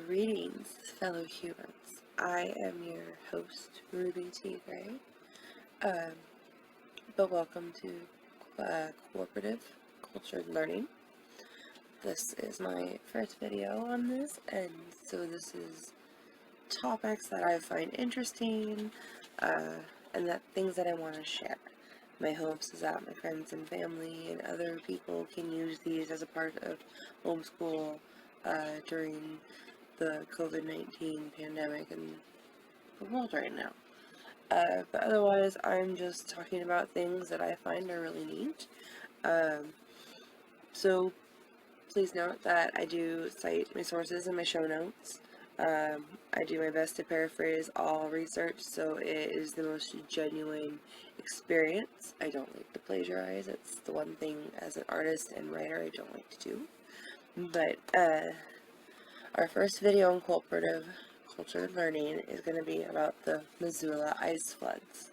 Greetings, fellow humans. I am your host, Ruby T. Gray. Um, but welcome to Cooperative Cultured Learning. This is my first video on this, and so this is topics that I find interesting, and that things that I want to share. My hopes is that my friends and family and other people can use these as a part of homeschool during the COVID-19 pandemic in the world right now. But otherwise, I'm just talking about things that I find are really neat. So please note that I do cite my sources in my show notes. I do my best to paraphrase all research, so it is the most genuine experience. I don't like to plagiarize. It's the one thing as an artist and writer I don't like to do. But our first video on Cooperative Cultured Learning is going to be about the Missoula ice floods.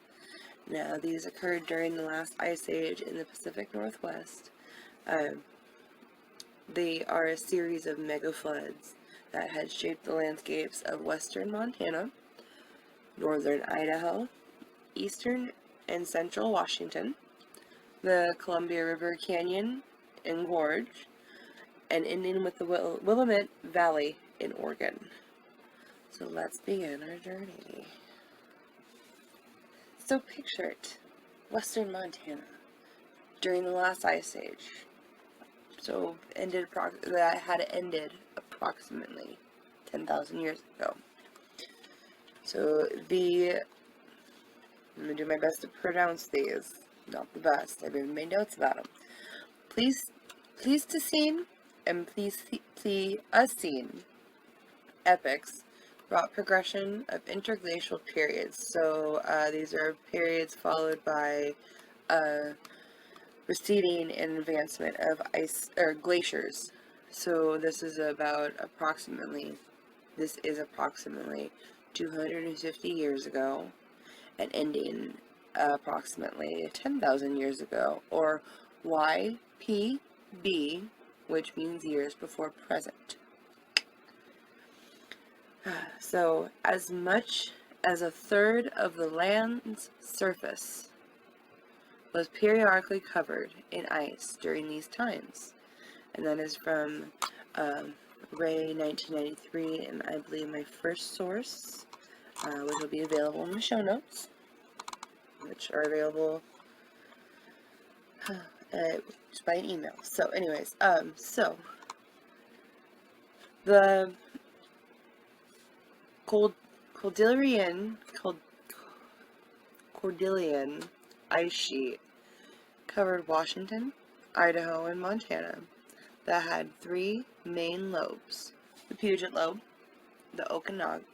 Now, these occurred during the last ice age in the Pacific Northwest. They are a series of mega floods that had shaped the landscapes of western Montana, northern Idaho, eastern and central Washington, the Columbia River Canyon and Gorge, and ending with the Willamette Valley in Oregon. So let's begin our journey. So picture it, western Montana, during the last ice age. So that had ended approximately 10,000 years ago. So I'm going to do my best to pronounce these. Not the best. I've even made notes about them. Pleistocene and Pleistocene epochs brought progression of interglacial periods. So these are periods followed by receding and advancement of glaciers. So this is approximately 250 years ago and ending approximately 10,000 years ago, or YPB, which means years before present. So as much as a third of the land's surface was periodically covered in ice during these times. And that is from Ray 1993, and I believe my first source, which will be available in the show notes, which are available just by an email. So anyways, so the Cordilleran ice sheet covered Washington, Idaho, and Montana that had three main lobes: the Puget Lobe, the Okanagan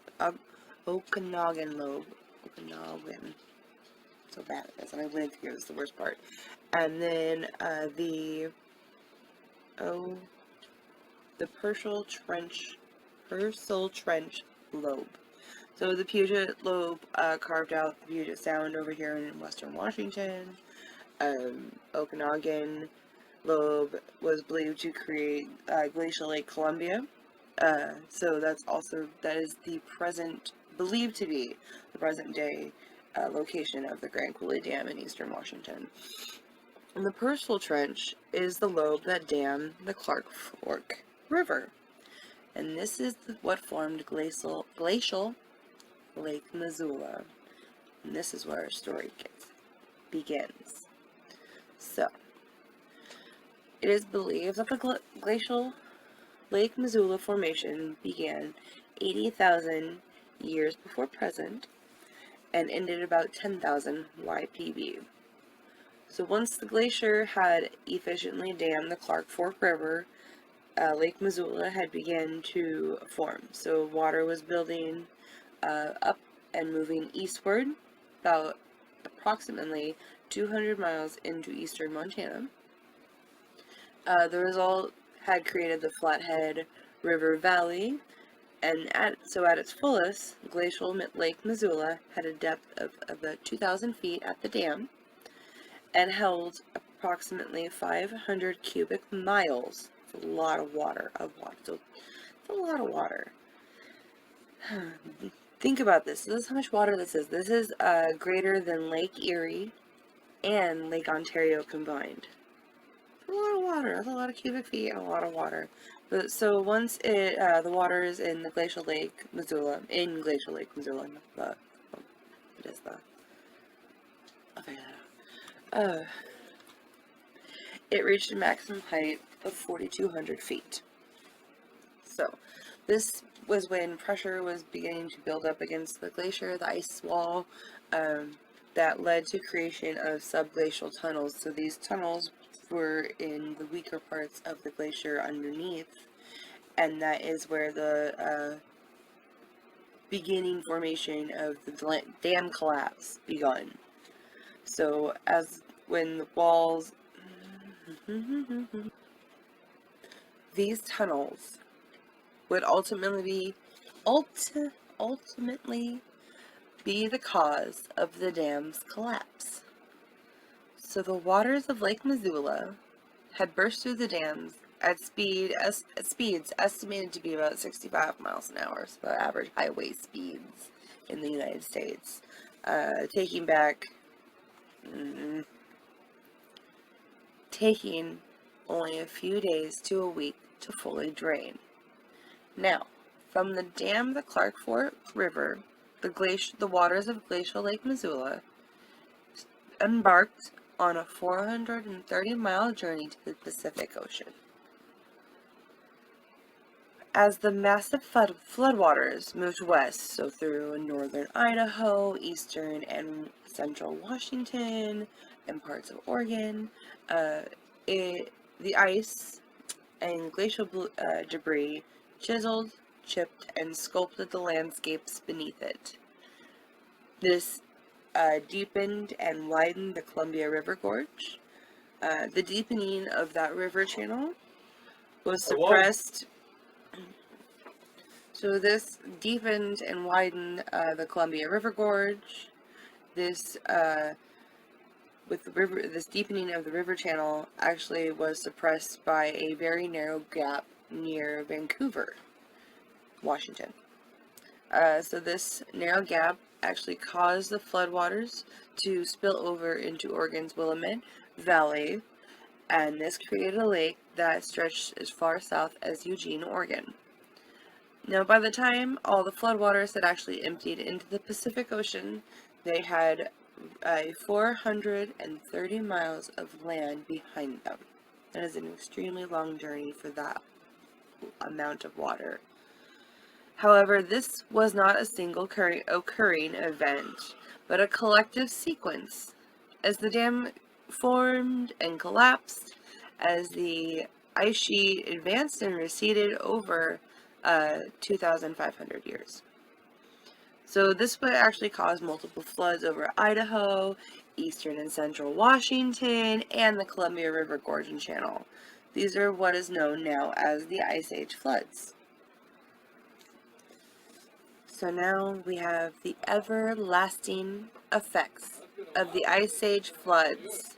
Lobe, so bad at this, and I went through this, the worst part, and then the Purcell Trench Lobe. So the Puget Lobe carved out the Puget Sound over here in western Washington. Okanagan Lobe was believed to create glacial Lake Columbia. So that is believed to be the present day location of the Grand Coulee Dam in eastern Washington. And the Purcell Trench is the lobe that dammed the Clark Fork River. And this is what formed glacial Lake Missoula. And this is where our story begins. So, it is believed that the glacial Lake Missoula formation began 80,000 years before present and ended about 10,000 YPB. So once the glacier had efficiently dammed the Clark Fork River, Lake Missoula had begun to form. So water was building up and moving eastward about approximately 200 miles into eastern Montana. The result had created the Flathead River Valley, and at its fullest, glacial Lake Missoula had a depth of about 2,000 feet at the dam and held approximately 500 cubic miles. It's a lot of water. So it's a lot of water. Think about this. This is how much water this is. This is greater than Lake Erie and Lake Ontario combined. That's a lot of water. That's a lot of cubic feet and a lot of water. But so once the water is in the glacial lake Missoula, it is the. I'll figure that out. It reached a maximum height of 4,200 feet. So, this was when pressure was beginning to build up against the glacier, the ice wall, that led to creation of subglacial tunnels. So these tunnels were in the weaker parts of the glacier underneath, and that is where the beginning formation of the dam collapse begun. So as when the walls, these tunnels would ultimately be the cause of the dam's collapse. So the waters of Lake Missoula had burst through the dams at speeds estimated to be about 65 miles an hour, so the average highway speeds in the United States, taking only a few days to a week to fully drain. Now, from the dam, the Clark Fork River, the waters of glacial Lake Missoula embarked on a 430-mile journey to the Pacific Ocean. As the massive floodwaters moved west, so through northern Idaho, eastern and central Washington, and parts of Oregon, the ice and glacial debris chiseled, chipped, and sculpted the landscapes beneath it. This deepened and widened the Columbia River Gorge. The deepening of that river channel was suppressed. So this deepened and widened the Columbia River Gorge. This this deepening of the river channel actually was suppressed by a very narrow gap near Vancouver, Washington. So this narrow gap actually caused the floodwaters to spill over into Oregon's Willamette Valley, and this created a lake that stretched as far south as Eugene, Oregon. Now, by the time all the floodwaters had actually emptied into the Pacific Ocean, they had 430 miles of land behind them. That is an extremely long journey for that amount of water. However, this was not a single occurring event, but a collective sequence. As the dam formed and collapsed, as the ice sheet advanced and receded over 2,500 years. So this would actually cause multiple floods over Idaho, eastern and central Washington, and the Columbia River Gorge and Channel. These are what is known now as the Ice Age floods. So now we have the everlasting effects of the Ice Age floods.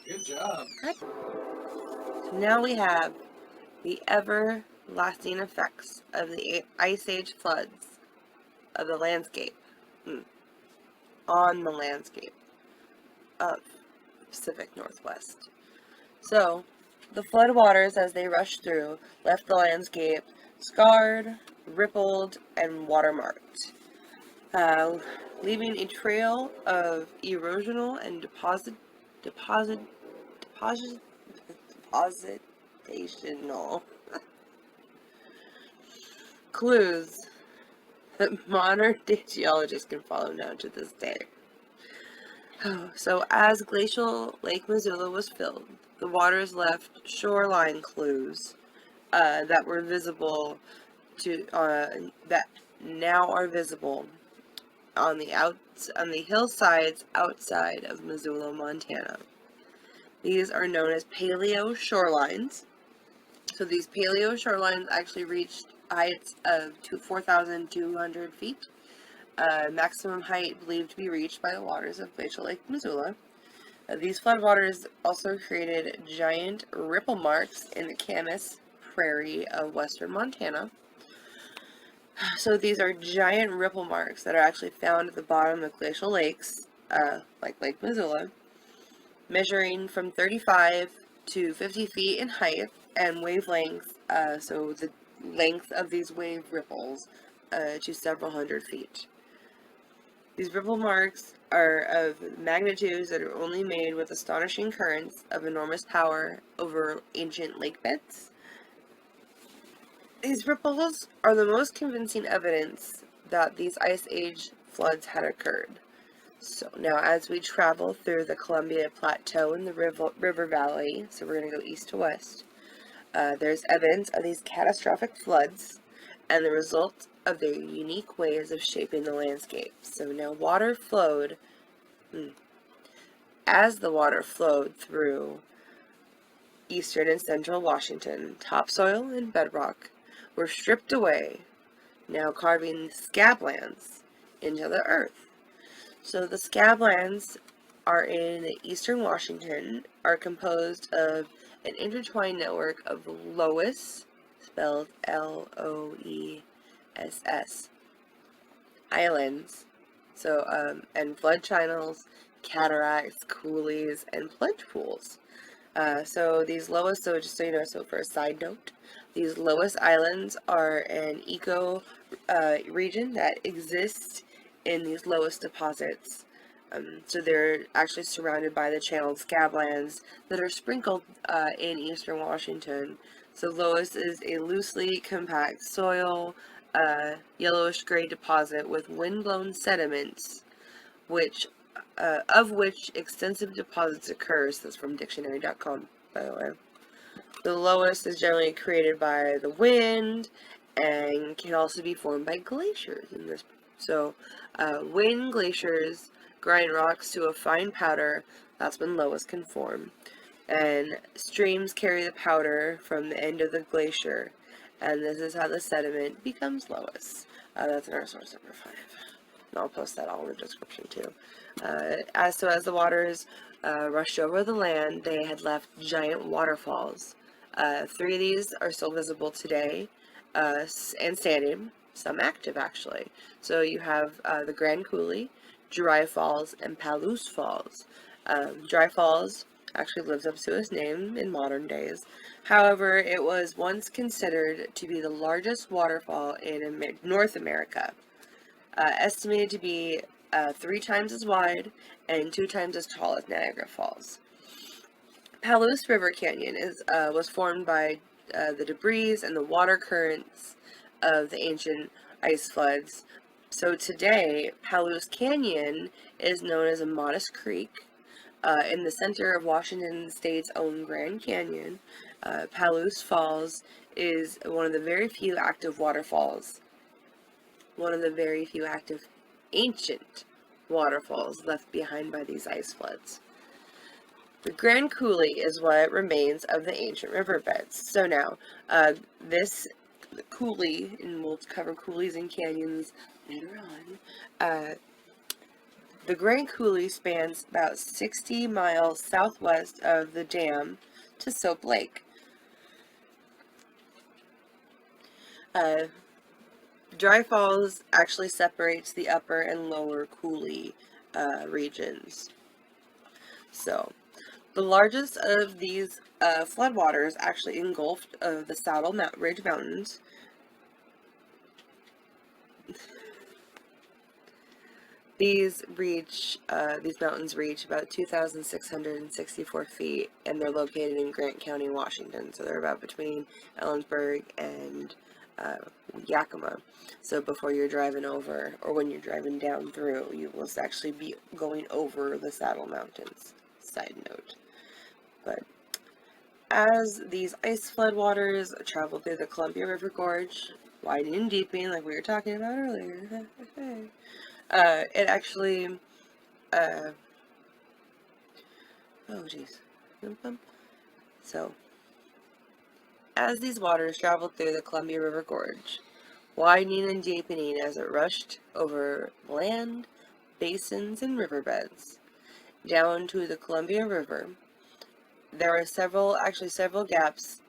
Good job. So now we have the everlasting effects of the Ice Age floods of the landscape, on the landscape of Pacific Northwest. So, the flood waters as they rushed through left the landscape scarred, rippled, and watermarked, leaving a trail of erosional and depositational clues that modern day geologists can follow now to this day. So as glacial Lake Missoula was filled, the waters left shoreline clues that were visible that now are visible on the hillsides outside of Missoula, Montana. These are known as paleo shorelines. So these paleo shorelines actually reached heights of 4,200 feet. Maximum height believed to be reached by the waters of glacial Lake Missoula. These floodwaters also created giant ripple marks in the Camas Prairie of western Montana. So these are giant ripple marks that are actually found at the bottom of glacial lakes, like Lake Missoula, measuring from 35 to 50 feet in height and wavelength, so the length of these wave ripples, to several hundred feet. These ripple marks are of magnitudes that are only made with astonishing currents of enormous power over ancient lake beds. These ripples are the most convincing evidence that these ice age floods had occurred. So now as we travel through the Columbia Plateau in the river valley, so we're going to go east to west, there's evidence of these catastrophic floods and the result of their unique ways of shaping the landscape. So now as the water flowed through eastern and central Washington, topsoil and bedrock were stripped away, now carving scablands into the earth. So the scablands are in eastern Washington, are composed of an intertwined network of loess, spelled Loess, islands, and flood channels, cataracts, coulees, and plunge pools. So these Loess, so just so you know, so for a side note, these Loess Islands are an eco region that exists in these Loess deposits. So they're actually surrounded by the channeled scablands that are sprinkled in eastern Washington. So Loess is a loosely compact soil, yellowish gray deposit with windblown sediments, of which extensive deposits occur. So that's from dictionary.com, by the way. The Loess is generally created by the wind and can also be formed by glaciers in this. So, when glaciers grind rocks to a fine powder, that's when Loess can form. And streams carry the powder from the end of the glacier, and this is how the sediment becomes Loess. That's in our source number 5. And I'll post that all in the description too. As the waters rushed over the land, they had left giant waterfalls. 3 of these are still visible today and standing, some active actually. So you have the Grand Coulee, Dry Falls, and Palouse Falls. Dry Falls actually lives up to its name in modern days. However, it was once considered to be the largest waterfall in North America. Estimated to be 3 times as wide and 2 times as tall as Niagara Falls. Palouse River Canyon was formed by the debris and the water currents of the ancient ice floods. So today, Palouse Canyon is known as a modest creek. In the center of Washington State's own Grand Canyon, Palouse Falls is one of the very few active waterfalls. One of the very few active ancient waterfalls left behind by these ice floods. The Grand Coulee is what remains of the ancient riverbeds. So now, this coulee, and we'll cover coulees and canyons later on, the Grand Coulee spans about 60 miles southwest of the dam to Soap Lake. Dry Falls actually separates the upper and lower coulee regions. So, the largest of these floodwaters actually engulfed the Saddle Ridge Mountains. These mountains reach about 2,664 feet, and they're located in Grant County, Washington. So they're about between Ellensburg and Yakima. So before you're driving over, or when you're driving down through, you will actually be going over the Saddle Mountains. Side note. But as these ice floodwaters travel through the Columbia River Gorge, widening and deepening, like we were talking about earlier, it actually, oh geez. So, as these waters traveled through the Columbia River Gorge, widening and deepening as it rushed over land, basins, and riverbeds, down to the Columbia River, there are several gaps.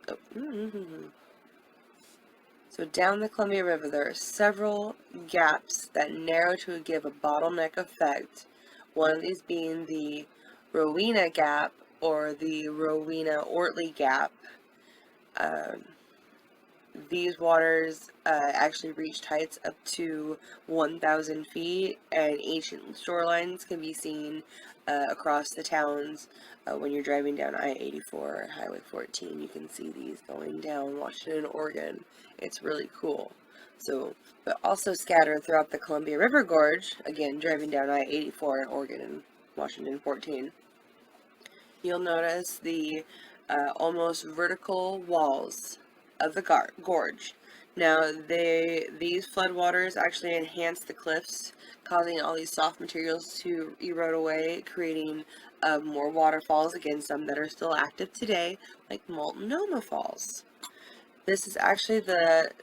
So So down the Columbia River, there are several gaps that narrow to give a bottleneck effect. One of these being the Rowena Gap or the Rowena-Ortley Gap. Um, these waters actually reached heights up to 1,000 feet, and ancient shorelines can be seen across the towns. When you're driving down I-84 or Highway 14, you can see these going down Washington, Oregon. It's really cool. So, but also scattered throughout the Columbia River Gorge, again, driving down I-84 in Oregon and Washington 14, you'll notice the almost vertical walls of the gorge. Now, these floodwaters actually enhance the cliffs, causing all these soft materials to erode away, creating more waterfalls, again, some that are still active today, like Multnomah Falls. This is actually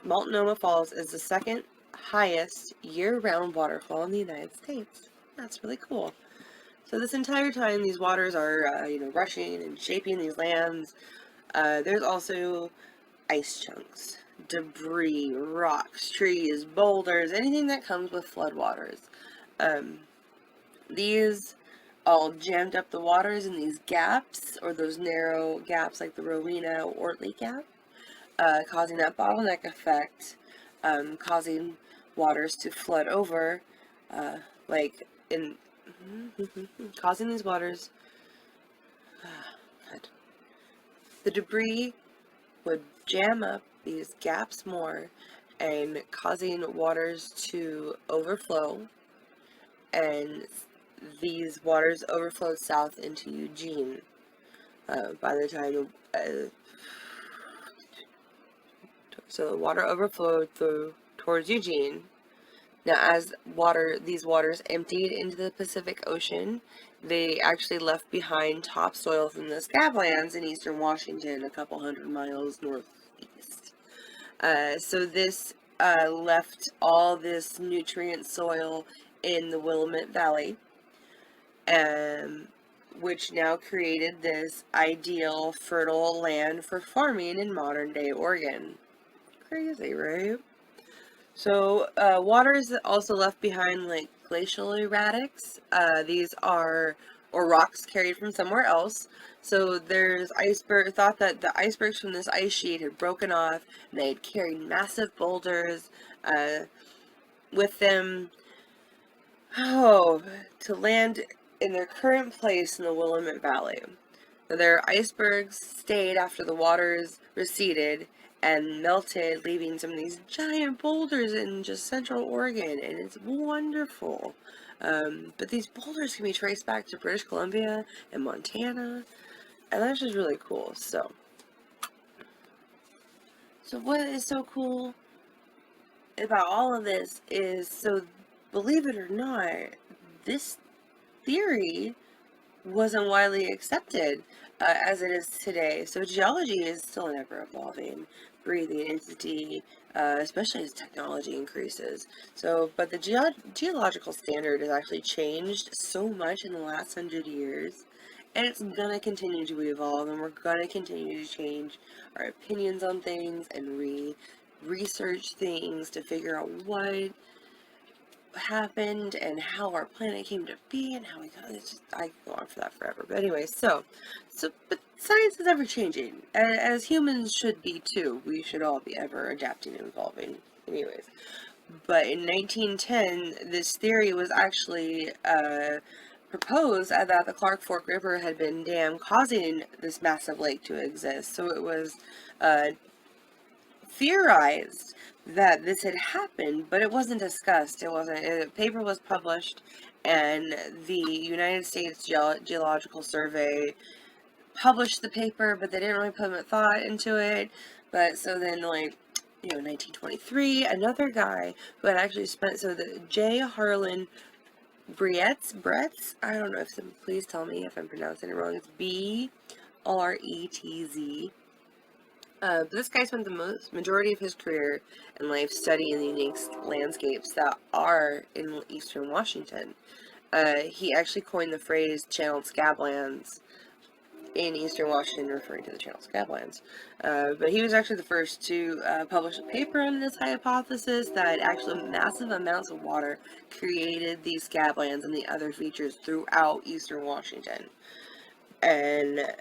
Multnomah Falls is the second highest year-round waterfall in the United States. That's really cool. So this entire time, these waters are, rushing and shaping these lands. There's also ice chunks, debris, rocks, trees, boulders, anything that comes with floodwaters. These all jammed up the waters in these gaps, or those narrow gaps like the Rowena-Ortley Gap, causing that bottleneck effect, causing waters to flood over, like in causing these waters. God. The debris would jam up these gaps more and causing waters to overflow, and these waters overflowed south into Eugene. By the time so the water overflowed towards Eugene. Now, as these waters emptied into the Pacific Ocean, they actually left behind topsoil from the scablands in eastern Washington, a couple hundred miles northeast. So this left all this nutrient soil in the Willamette Valley, which now created this ideal fertile land for farming in modern-day Oregon. Crazy, right? So, waters that also left behind like glacial erratics. These are, or rocks carried from somewhere else. So there's thought that the icebergs from this ice sheet had broken off, and they had carried massive boulders with them, to land in their current place in the Willamette Valley. Now, their icebergs stayed after the waters receded and melted, leaving some of these giant boulders in just central Oregon, and it's wonderful. But these boulders can be traced back to British Columbia and Montana, and that's just really cool. So what is so cool about all of this is, so believe it or not, this theory wasn't widely accepted as it is today. So geology is still an ever-evolving, breathing entity, especially as technology increases. So, but the geological standard has actually changed so much in the last 100 years, and it's going to continue to evolve, and we're going to continue to change our opinions on things and research things to figure out what happened and how our planet came to be and how we got it. I could go on for that forever. But anyway, but science is ever changing, as humans should be too. We should all be ever adapting and evolving. Anyways, but in 1910, this theory was actually proposed that the Clark Fork River had been dammed, causing this massive lake to exist. So it was theorized that this had happened, but it wasn't discussed. A paper was published, and the United States Geological Survey published the paper, but they didn't really put much thought into it. But so then, 1923, another guy who had actually the J. Harlan Bretz, I don't know please tell me if I'm pronouncing it wrong. It's Bretz. But this guy spent the majority of his career and life studying the unique landscapes that are in eastern Washington. He actually coined the phrase channeled scablands, in eastern Washington, referring to the Channel Scablands. But he was actually the first to publish a paper on this hypothesis that actually massive amounts of water created these scablands and the other features throughout eastern Washington. And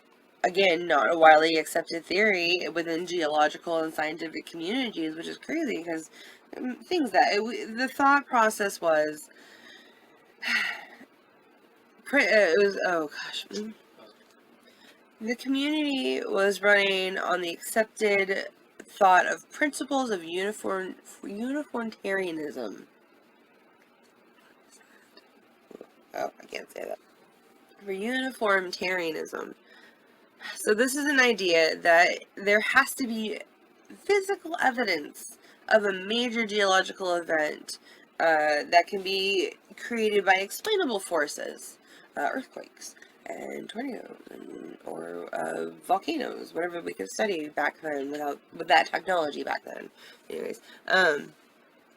again, not a widely accepted theory within geological and scientific communities, which is crazy because the thought process was, it was, oh gosh. The community was running on the accepted thought of principles of uniformitarianism. Oh, I can't say that. For uniformitarianism. So this is an idea that there has to be physical evidence of a major geological event that can be created by explainable forces, earthquakes and tornadoes, or volcanoes, whatever we could study back then with that technology back then. Anyways,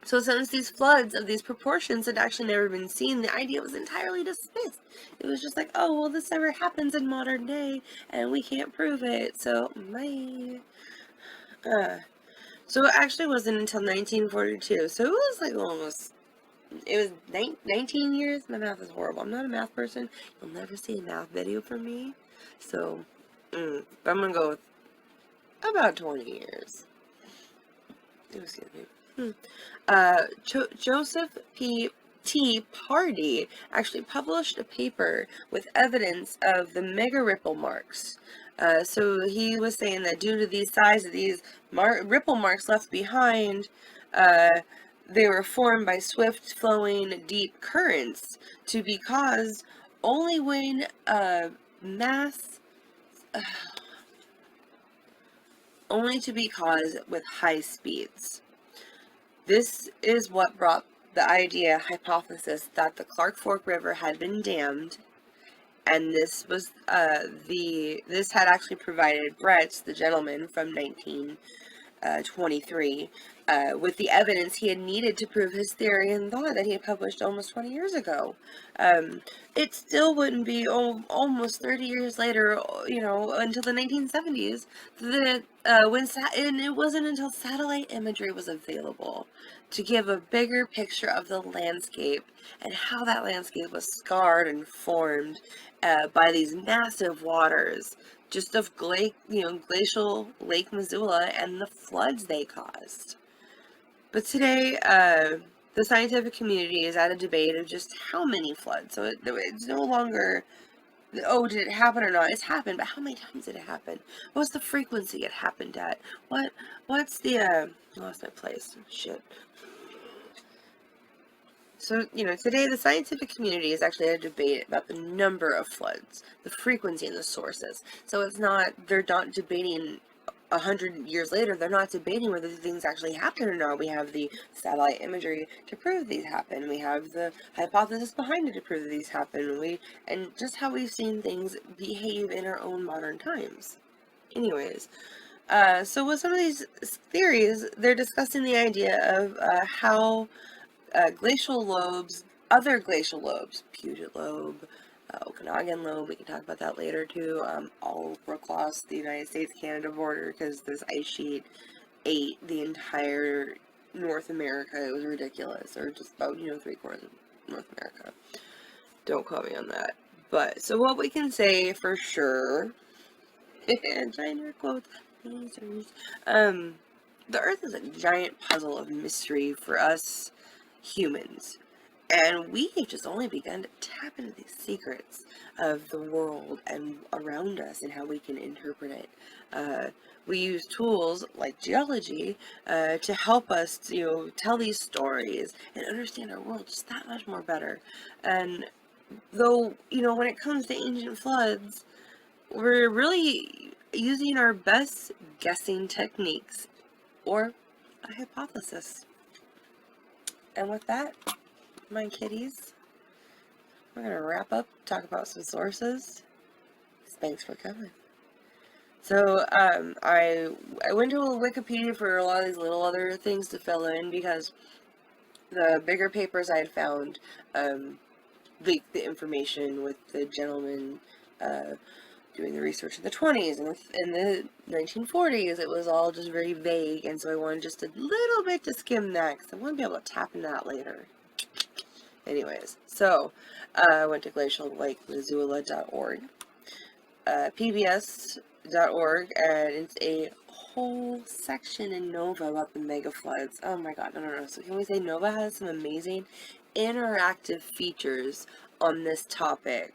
so since these floods of these proportions had actually never been seen, the idea was entirely dismissed. It was just like, oh, well, this never happens in modern day, and we can't prove it, so bye. So it actually wasn't until 1942, so it was like almost, it was 19 years? My math is horrible. I'm not a math person. You'll never see a math video from me, so, but I'm gonna go with about 20 years. Excuse me. Joseph T. Pardee actually published a paper with evidence of the mega ripple marks. So he was saying that due to the size of these ripple marks left behind, they were formed by swift flowing deep currents to be caused only when only to be caused with high speeds. This is what brought the hypothesis that the Clark Fork River had been dammed, and this was this had actually provided Brett, the gentleman from 1923, with the evidence he had needed to prove his theory and thought that he had published almost 20 years ago. It still wouldn't be almost 30 years later, until the 1970s, and it wasn't until satellite imagery was available to give a bigger picture of the landscape and how that landscape was scarred and formed by these massive waters, just of glacial Lake Missoula and the floods they caused. But today, the scientific community is at a debate of just how many floods. So it's no longer, oh, did it happen or not? It's happened, but how many times did it happen? What's the frequency it happened at? What's the, I lost my place. Shit. So, today the scientific community is actually at a debate about the number of floods, the frequency, and the sources. So they're not debating 100 years later, they're not debating whether these things actually happen or not. We have the satellite imagery to prove these happen. We have the hypothesis behind it to prove that these happen. And just how we've seen things behave in our own modern times. Anyways, so with some of these theories, they're discussing the idea of how glacial lobes, other glacial lobes, Puget Lobe, Okanagan Lobe, we can talk about that later too, all across the United States-Canada border, because this ice sheet ate the entire North America. It was ridiculous, or just about, 3/4 of North America. Don't quote me on that. But, so what we can say for sure, giant quotes, the Earth is a giant puzzle of mystery for us humans. And we have just only begun to tap into these secrets of the world and around us and how we can interpret it. We use tools like geology to help us to tell these stories and understand our world just that much more better. And though, when it comes to ancient floods, we're really using our best guessing techniques or a hypothesis. And with that, my kitties, we're going to wrap up, talk about some sources. Thanks for coming. So, I went to Wikipedia for a lot of these little other things to fill in because the bigger papers I had found leaked the information with the gentleman doing the research in the 20s and in the 1940s, it was all just very vague, and so I wanted just a little bit to skim that, because I want to be able to tap into that later. Anyways, so I went to glaciallakemissoula.org, pbs.org, and it's a whole section in Nova about the mega floods. Oh my god, no. So can we say Nova has some amazing interactive features on this topic?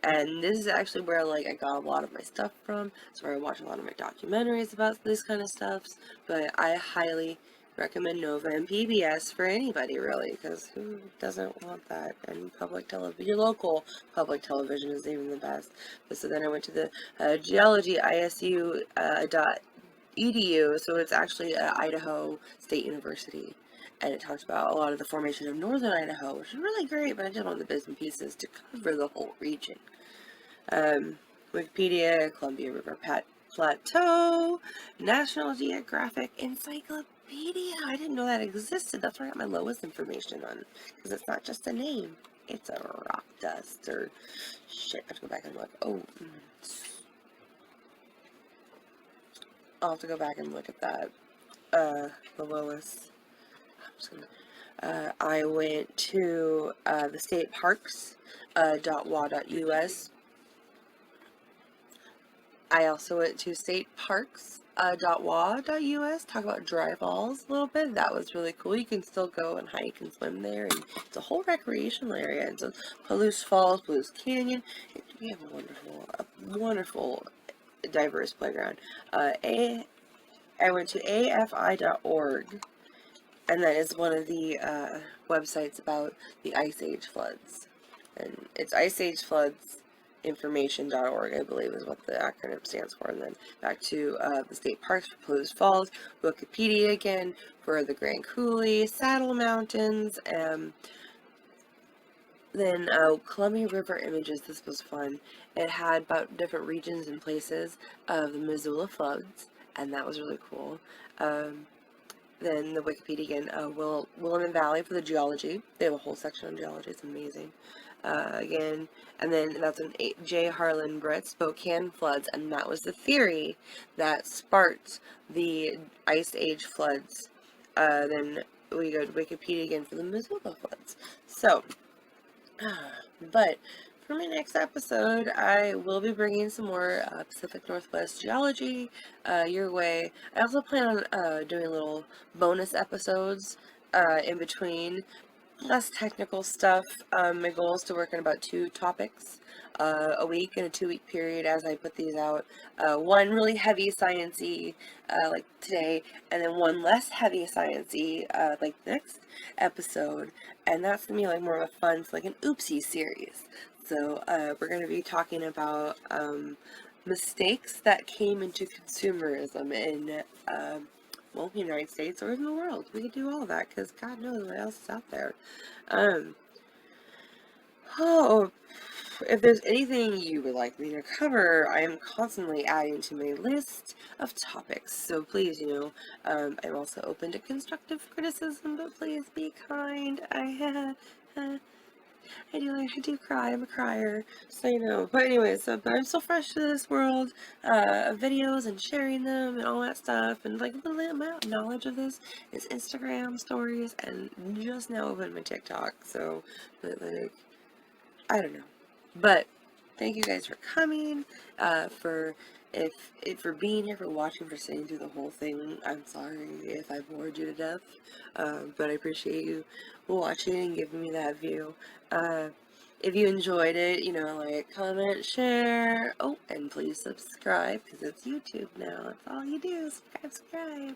And this is actually where, like, I got a lot of my stuff from. It's where I watch a lot of my documentaries about this kind of stuff. But I highly recommend Nova and PBS for anybody, really, because who doesn't want that? And public television, your local public television is even the best. But so then I went to the geology ISU .edu, so it's actually Idaho State University. And it talks about a lot of the formation of northern Idaho, which is really great, but I just wanted the bits and pieces to cover the whole region. Wikipedia, Columbia River Plateau, National Geographic Encyclopedia. I didn't know that existed. That's where I got my lowest information on, because it's not just a name. It's a rock dust, or shit, I have to go back and look. I'll have to go back and look at that. The lowest. I went to the state parks, .wa.us. I also went to stateparks.wa.us, talk about dry falls a little bit. That was really cool. You can still go and hike and swim there, and it's a whole recreational area. And so Palouse Falls, Palouse Canyon, we have a wonderful, diverse playground. I went to afi.org, and that is one of the websites about the Ice Age floods. And it's Ice Age Floods Information.org, I believe is what the acronym stands for. And then back to the state parks for Palouse Falls, Wikipedia again for the Grand Coulee, Saddle Mountains, then Columbia River Images. This was fun. It had about different regions and places of the Missoula floods, and that was really cool. Then the Wikipedia again, Willamette Valley for the geology. They have a whole section on geology. It's amazing. Again, and then that's an J. Harlan Brett Spokane floods, and that was the theory that sparked the Ice Age floods. Then we go to Wikipedia again for the Missoula floods. So, but for my next episode, I will be bringing some more Pacific Northwest geology your way. I also plan on doing little bonus episodes in between, less technical stuff. My goal is to work on about 2 topics a week in a 2-week period as I put these out. One really heavy science-y, like today, and then one less heavy science-y, like next episode. And that's gonna be like more of a fun, like an oopsie series. So we're going to be talking about mistakes that came into consumerism in, well, the United States or in the world. We could do all that, because God knows what else is out there. If there's anything you would like me to cover, I am constantly adding to my list of topics. So please, I'm also open to constructive criticism, but please be kind. I do cry. I'm a crier, so But anyways, but I'm still fresh to this world of videos and sharing them and all that stuff. And like a little amount of knowledge of this is Instagram stories, and just now opened my TikTok. So, like, I don't know. But thank you guys for coming. For being here, for watching, for sitting through the whole thing. I'm sorry if I bored you to death, but I appreciate you watching and giving me that view. If you enjoyed it, like, comment, share, and please subscribe, because it's YouTube now. That's all you do, subscribe.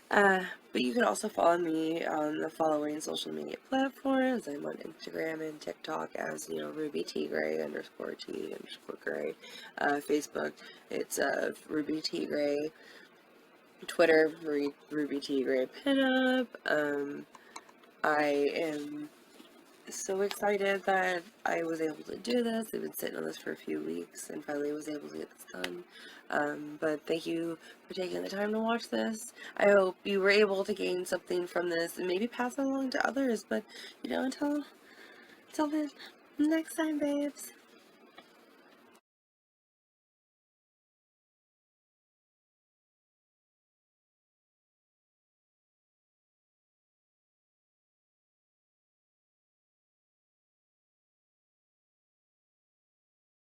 But you can also follow me on the following social media platforms. I'm on Instagram and TikTok as, Ruby T Gray _T_Gray. Facebook, it's Ruby T Gray. Twitter, Ruby T Gray Pinup. I am so excited that I was able to do this. I've been sitting on this for a few weeks and finally was able to get this done. But thank you for taking the time to watch this. I hope you were able to gain something from this and maybe pass it along to others. But, until then, next time, babes.